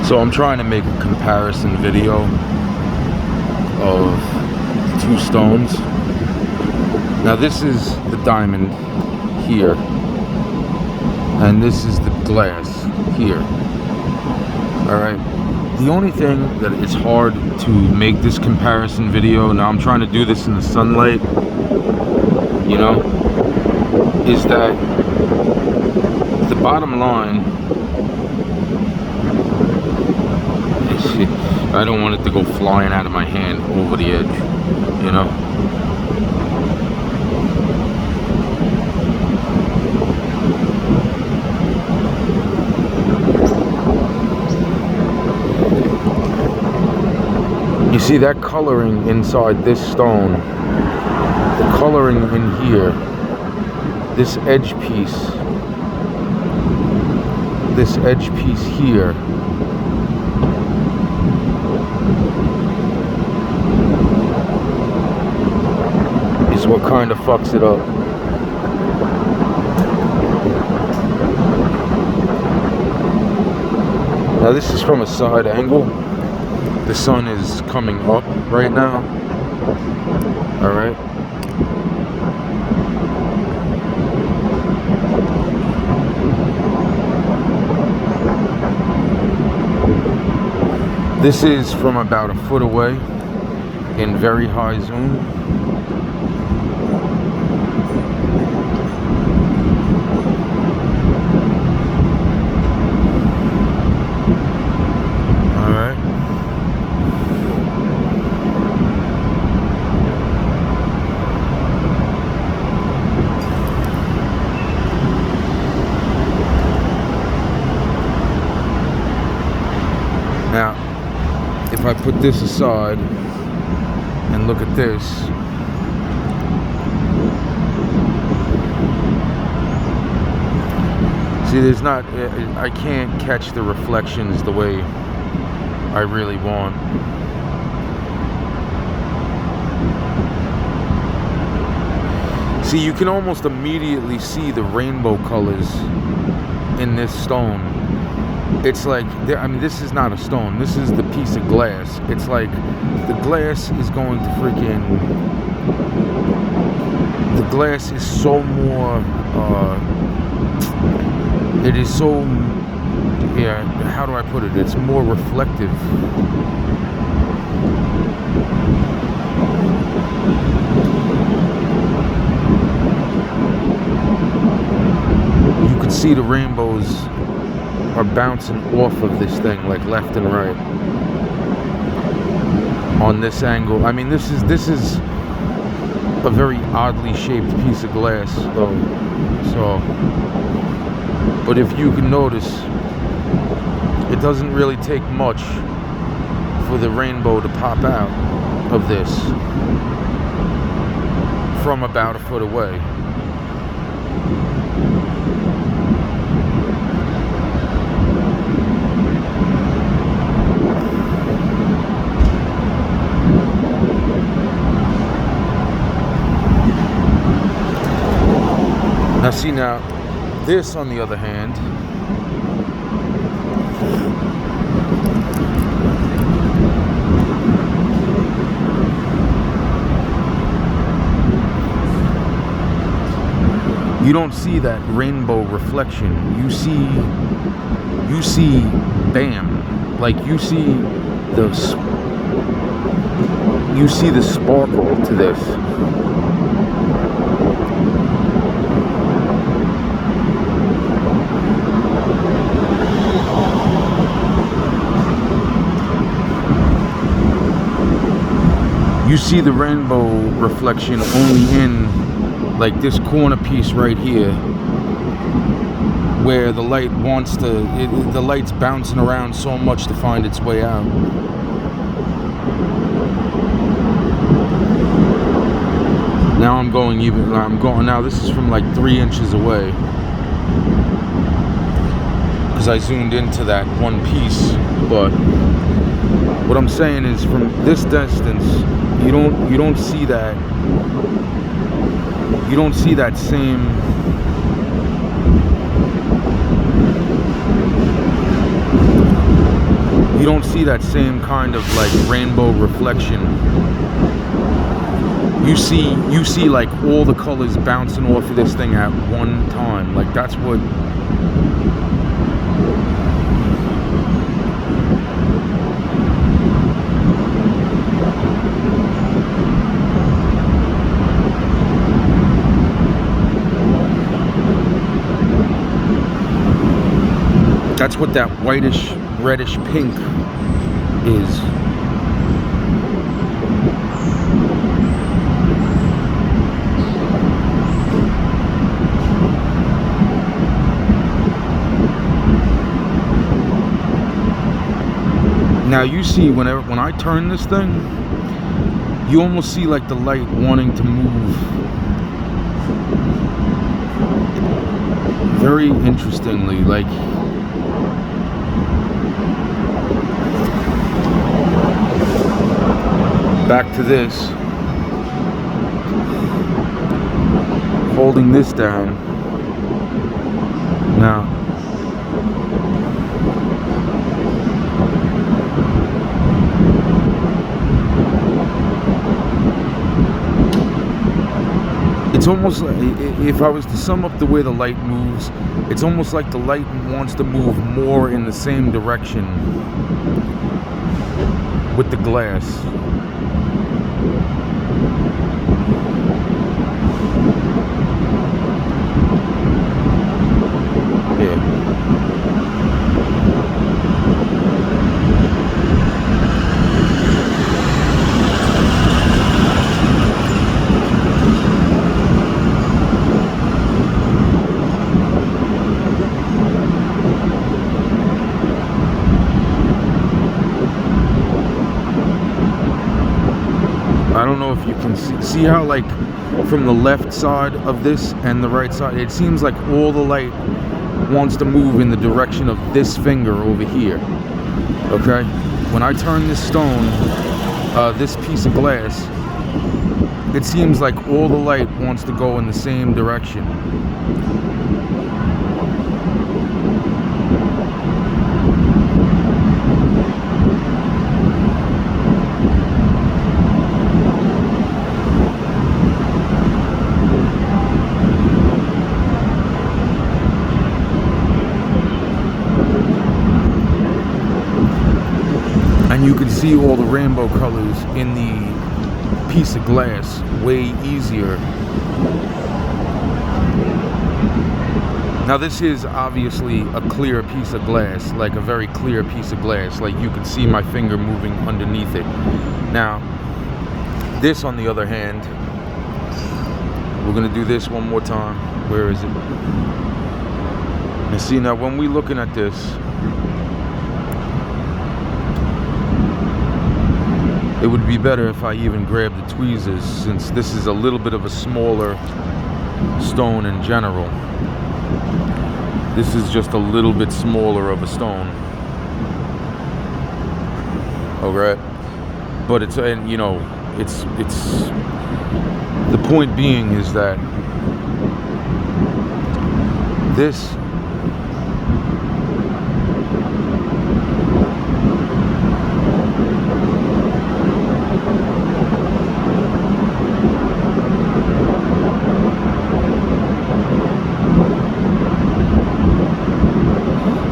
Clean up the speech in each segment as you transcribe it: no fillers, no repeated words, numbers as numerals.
So I'm trying to make a comparison video of two stones. Now this is the diamond here, and this is the glass here. Alright, the only thing that it's hard to make this comparison video, now I'm trying to do this in the sunlight, you know, is that the bottom line, I don't want it to go flying out of my hand over the edge, you know. You see that coloring inside this stone, the coloring in here, this edge piece here, is what kind of fucks it up. Now this is from a side angle. The sun is coming up right now. Alright. This is from about a foot away in very high zoom. Now, if I put this aside and look at this, see, there's not, I can't catch the reflections the way I really want. See, you can almost immediately see the rainbow colors in this stone. It's like, I mean, this is not a stone. This is the piece of glass. It's like the glass is going to freaking... The glass is so more... it is so... Yeah, how do I put it? It's more reflective. You can see the rainbows are bouncing off of this thing, like left and right on this angle. I mean, this is a very oddly shaped piece of glass, though. So, but if you can notice, it doesn't really take much for the rainbow to pop out of this from about a foot away. Now see, now this on the other hand, you don't see that rainbow reflection. You see bam, like you see the sparkle to this. You see the rainbow reflection only in like this corner piece right here, where the light wants to, the light's bouncing around so much to find its way out. Now now this is from like 3 inches away, because I zoomed into that one piece. But what I'm saying is, from this distance, you don't see that. You don't see that same. you don't see that same kind of like rainbow reflection. You see like all the colors bouncing off of this thing at one time. Like that's what that whitish reddish pink is. Now you see when I turn this thing, you almost see like the light wanting to move. Very interestingly, like back to this, holding this down. Now it's almost like, if I was to sum up the way the light moves, it's almost like the light wants to move more in the same direction with the glass. Yeah. I don't know if you can see how like from the left side of this and the right side, it seems like all the light wants to move in the direction of this finger over here. Okay, when I turn this stone, this piece of glass, it seems like all the light wants to go in the same direction. And you can see all the rainbow colors in the piece of glass way easier. Now this is obviously a clear piece of glass, like a very clear piece of glass, like you can see my finger moving underneath it. Now this, on the other hand, we're gonna do this one more time. Where is it? And see, now when we're looking at this, it would be better if I even grabbed the tweezers, since this is a little bit of a smaller stone in general. This is just a little bit smaller of a stone. Okay, but it's, and you know, it's the point being is that this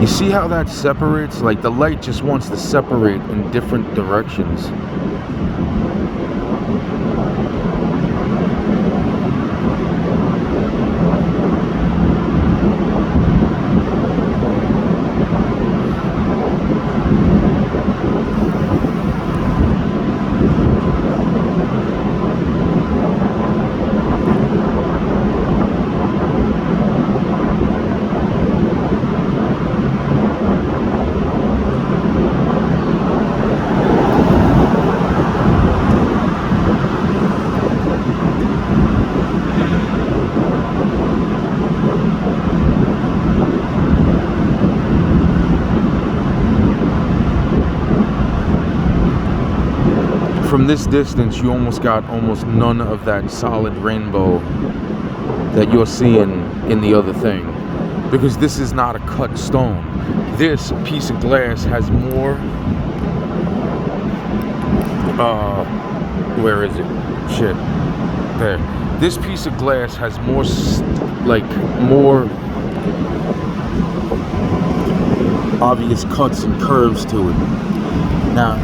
you see how that separates? Like the light just wants to separate in different directions. From this distance, you almost got almost none of that solid rainbow that you're seeing in the other thing. because this is not a cut stone. This piece of glass has more, where is it? Shit. There. This piece of glass has more, more obvious cuts and curves to it. Now,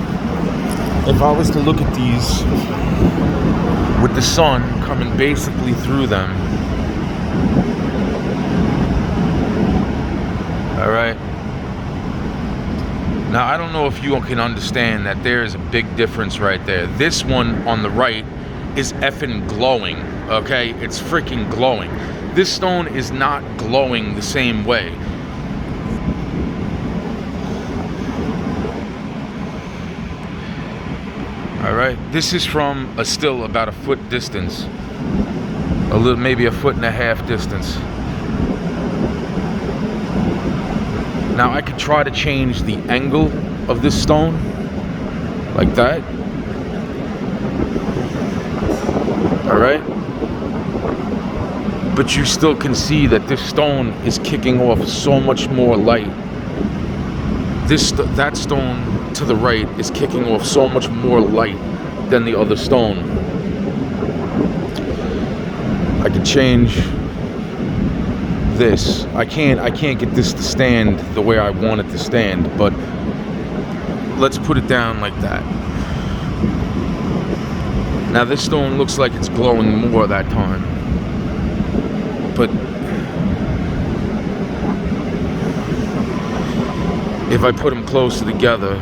if I was to look at these with the sun coming basically through them, all right. Now, I don't know if you can understand that there is a big difference right there. This one on the right is effing glowing, okay? It's freaking glowing. This stone is not glowing the same way. All right, this is from still about a foot distance, maybe a foot and a half distance. Now I could try to change the angle of this stone, like that. All right, but you still can see that this stone is kicking off so much more light. That stone to the right is kicking off so much more light than the other stone. I could change this. I can't get this to stand the way I want it to stand, but let's put it down like that. Now this stone looks like it's glowing more that time, but if I put them closer together,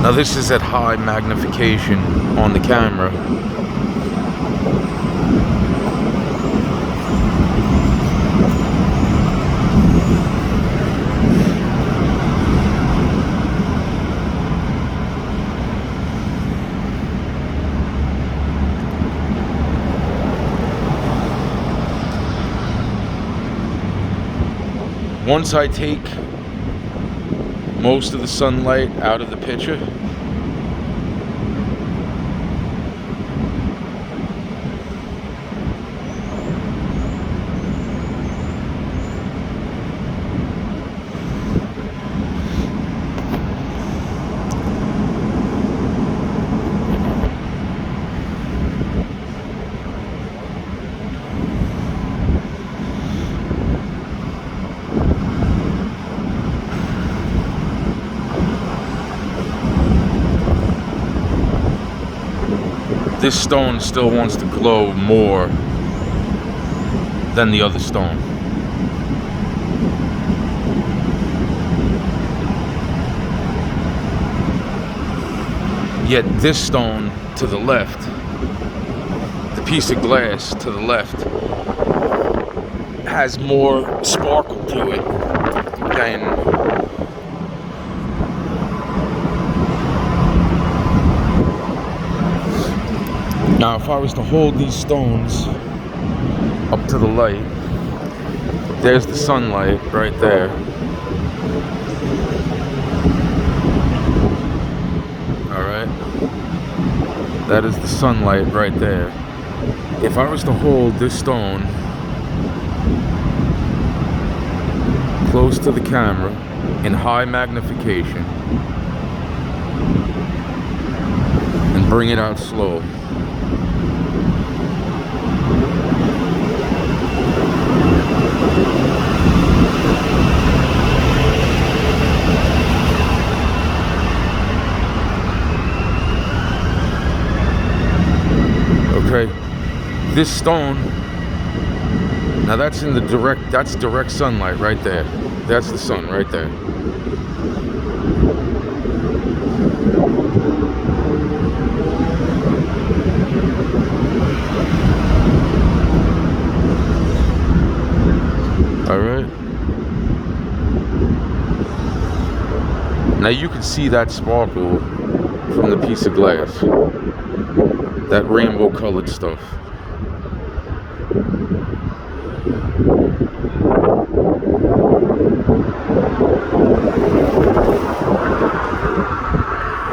now this is at high magnification on the camera. Once I take most of the sunlight out of the picture, this stone still wants to glow more than the other stone. Yet this stone to the left, the piece of glass to the left, has more sparkle to it than now. If I was to hold these stones up to the light, there's the sunlight right there. Alright, that is the sunlight right there. If I was to hold this stone close to the camera in high magnification and bring it out slow, okay, this stone, now that's in the direct sunlight right there. That's the sun right there. All right. Now you can see that sparkle from the piece of glass. That rainbow colored stuff.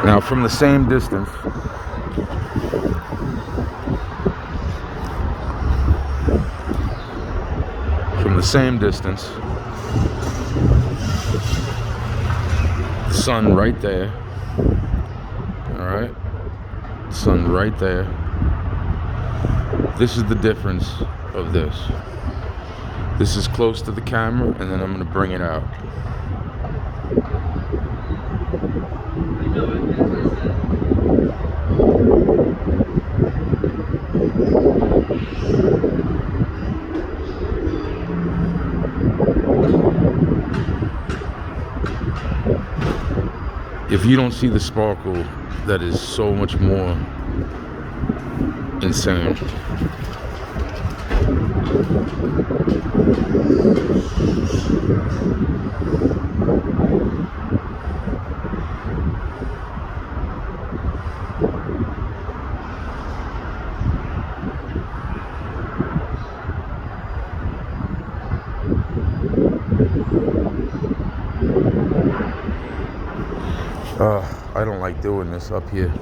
Now from the same distance, from the same distance. Sun right there. All right, sun right there. This is the difference of this. This is close to the camera, and then I'm gonna bring it out. If you don't see the sparkle, that is so much more insane. I don't like doing this up here.